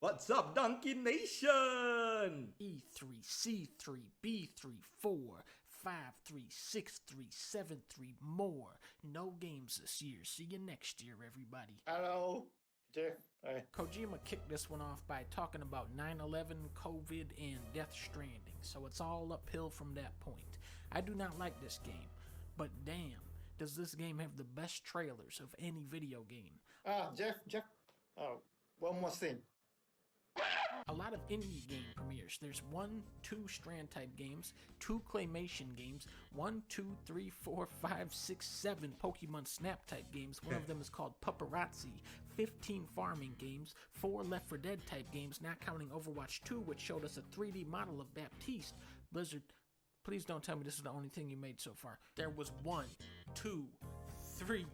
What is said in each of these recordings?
What's up, Dunkey Nation? E3, C3, B3, 4, 5, 3, 6, 3, 7, 3 more. No games this year. See you next year, everybody. Hello, Jeff. Hi. Kojima kicked this one off by talking about 9/11, COVID, and Death Stranding, so it's all uphill from that point. I do not like this game, but damn, does this game have the best trailers of any video game. Jeff. Oh, one more thing. A lot of indie game premieres. There's 1, 2 Strand type games, 2 Claymation games, 1, 2, 3, 4, 5, 6, 7 Pokemon Snap type games. One of them is called Paparazzi. 15 farming games, 4 Left 4 Dead type games, not counting Overwatch 2, which showed us a 3D model of Baptiste. Blizzard, please don't tell me this is the only thing you made so far. There was 1, 2, 3,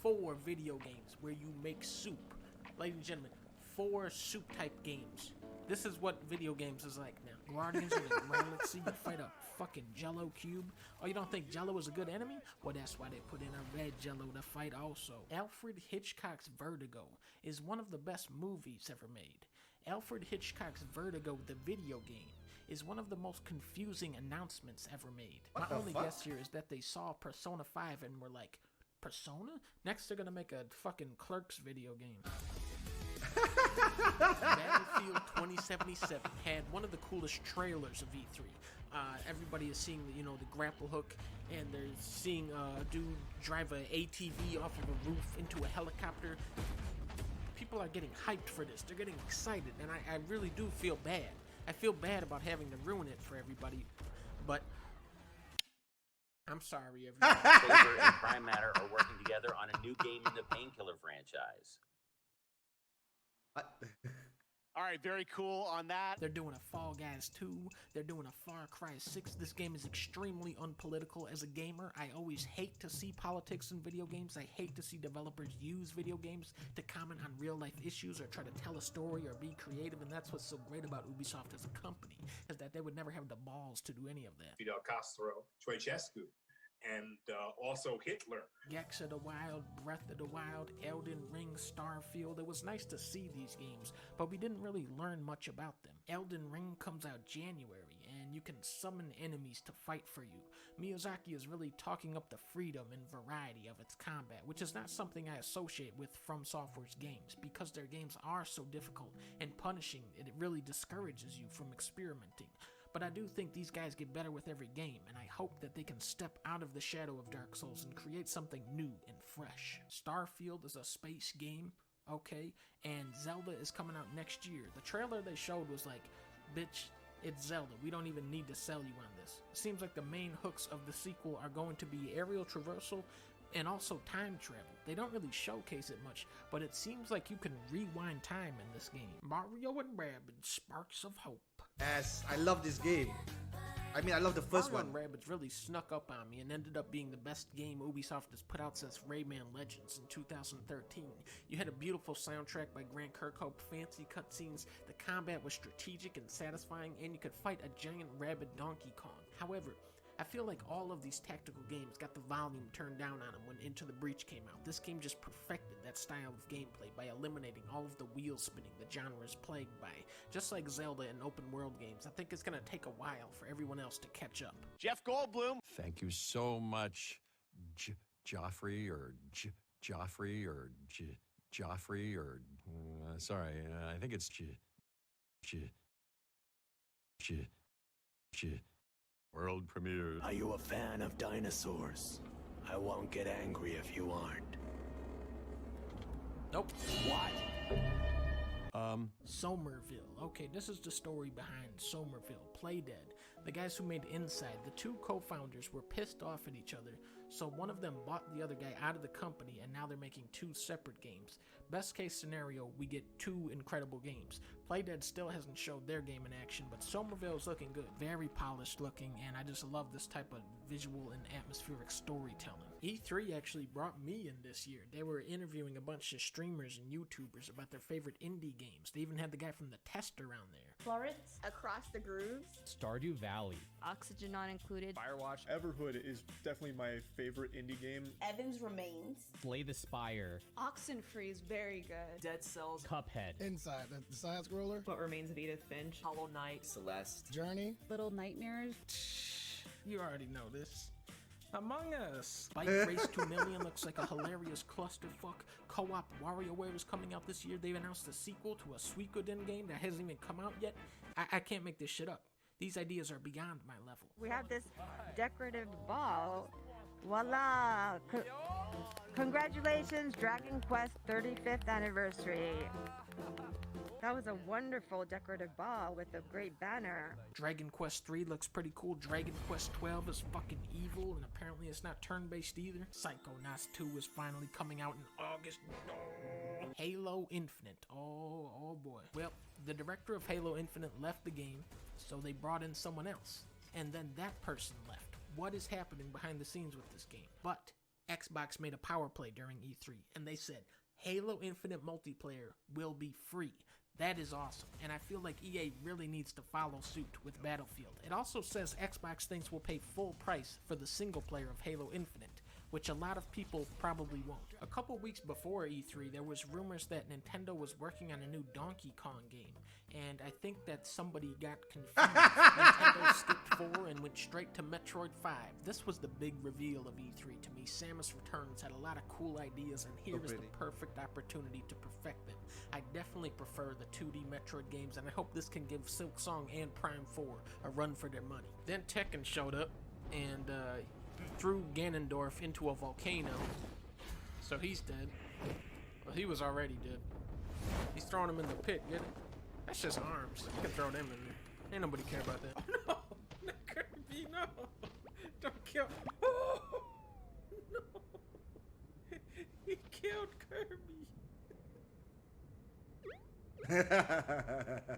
4 video games where you make soup. Ladies and gentlemen, 4 soup type games. This is what video games is like now. Guardians of the Galaxy, you fight a fucking Jello cube. Oh, you don't think Jello is a good enemy? Well, that's why they put in a red Jello to fight also. Alfred Hitchcock's Vertigo is one of the best movies ever made. Alfred Hitchcock's Vertigo, the video game, is one of the most confusing announcements ever made. My only guess here is that they saw Persona 5 and were like, Persona? Next they're gonna make a fucking Clerks video game. Battlefield 2077 had one of the coolest trailers of E3. Everybody is seeing the grapple hook, and they're seeing a dude drive a ATV off of a roof into a helicopter. People are getting hyped for this. They're getting excited, and I really do feel bad. I feel bad about having to ruin it for everybody, but I'm sorry, everybody. Saber and Prime Matter are working together on a new game in the Painkiller franchise. All right, very cool on that. They're doing a Fall Guys 2. They're doing a Far Cry 6. This game is extremely unpolitical. As a gamer, I always hate to see politics in video games. I hate to see developers use video games to comment on real-life issues or try to tell a story or be creative, and that's what's so great about Ubisoft as a company, is that they would never have the balls to do any of that. Fidel Castro, Ceausescu, and also Hitler. Gex of the Wild, Breath of the Wild, Elden Ring, Starfield. It was nice to see these games, but we didn't really learn much about them. Elden Ring comes out January, and you can summon enemies to fight for you. Miyazaki is really talking up the freedom and variety of its combat, which is not something I associate with From Software's games. Because their games are so difficult and punishing, it really discourages you from experimenting. But I do think these guys get better with every game, and I hope that they can step out of the shadow of Dark Souls and create something new and fresh. Starfield is a space game, okay, and Zelda is coming out next year. The trailer they showed was like, bitch, it's Zelda. We don't even need to sell you on this. It seems like the main hooks of the sequel are going to be aerial traversal and also time travel. They don't really showcase it much, but it seems like you can rewind time in this game. Mario and Rabbids, Sparks of Hope. Yes, I love this game. I mean, I love the first Mario one. and Rabbids really snuck up on me and ended up being the best game Ubisoft has put out since Rayman Legends in 2013. You had a beautiful soundtrack by Grant Kirkhope, fancy cutscenes, the combat was strategic and satisfying, and you could fight a giant rabid Donkey Kong. However, I feel like all of these tactical games got the volume turned down on them when Into the Breach came out. This game just perfected that style of gameplay by eliminating all of the wheel spinning the genre is plagued by. Just like Zelda and open world games, I think it's going to take a while for everyone else to catch up. Jeff Goldblum. Thank you so much, Joffrey, sorry, I think it's World premiere. Are you a fan of dinosaurs? I won't get angry if you aren't. Nope. What? Somerville. Okay, this is the story behind Somerville, Playdead. The guys who made Inside, the 2 co-founders were pissed off at each other, so one of them bought the other guy out of the company, and now they're making 2 separate games. Best case scenario, we get 2 incredible games. Playdead still hasn't showed their game in action, but Somerville is looking good. Very polished looking, and I just love this type of visual and atmospheric storytelling. E3 actually brought me in this year. They were interviewing a bunch of streamers and YouTubers about their favorite indie games. They even had the guy from The Test around there. Florence, Across the Grooves, Stardew Valley, Oxygen Not Included, Firewatch. Everhood is definitely my favorite favorite indie game. Evan's Remains. Slay the Spire. Oxenfree is very good. Dead Cells. Cuphead. Inside, the side scroller. What Remains of Edith Finch. Hollow Knight. Celeste. Journey. Little Nightmares. You already know this. Among Us. Bike Race 2 Million looks like a hilarious clusterfuck. Co-op WarioWare is coming out this year. They've announced a sequel to a Suikoden game that hasn't even come out yet. I can't make this shit up. These ideas are beyond my level. We have this decorative ball. Voila! Congratulations, Dragon Quest 35th anniversary. That was a wonderful decorative ball with a great banner. Dragon Quest 3 looks pretty cool. Dragon Quest 12 is fucking evil, and apparently it's not turn-based either. Psychonauts 2 is finally coming out in August. Halo Infinite. Oh boy. Well, the director of Halo Infinite left the game, so they brought in someone else. And then that person left. What is happening behind the scenes with this game? But Xbox made a power play during E3, and they said, Halo Infinite multiplayer will be free. That is awesome, and I feel like EA really needs to follow suit with Battlefield. It also says Xbox thinks will pay full price for the single player of Halo Infinite, which a lot of people probably won't. A couple weeks before E3, there was rumors that Nintendo was working on a new Donkey Kong game, and I think that somebody got confused. Nintendo skipped 4 and went straight to Metroid 5. This was the big reveal of E3 to me. Samus Returns had a lot of cool ideas, and here is the perfect opportunity to perfect them. I definitely prefer the 2D Metroid games, and I hope this can give Silk Song and Prime 4 a run for their money. Then Tekken showed up, and threw Ganondorf into a volcano, so he's dead. Well, he was already dead. He's throwing him in the pit, get it? That's just arms. You can throw them in there. Ain't nobody care about that. Oh, no! No, Kirby, no! Don't kill. Oh, no! He killed Kirby.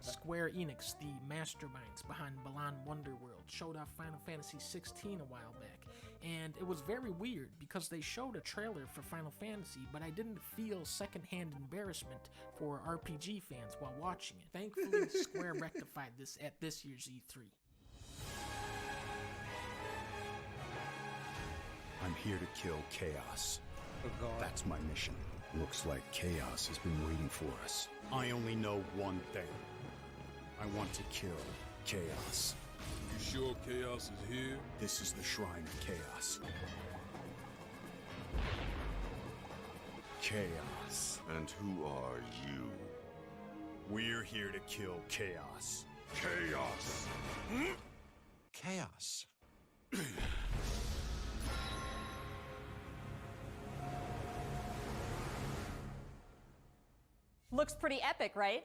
Square Enix, the masterminds behind Balan Wonderworld, showed off Final Fantasy 16 a while back, and it was very weird because they showed a trailer for Final Fantasy, but I didn't feel secondhand embarrassment for RPG fans while watching it. Thankfully, Square rectified this at this year's E3. I'm here to kill Chaos. Oh God. That's my mission. Looks like Chaos has been waiting for us. I only know one thing. I want to kill Chaos. You sure Chaos is here? This is the Shrine of Chaos. Chaos. And who are you? We're here to kill Chaos. Chaos. Chaos. Looks pretty epic, right?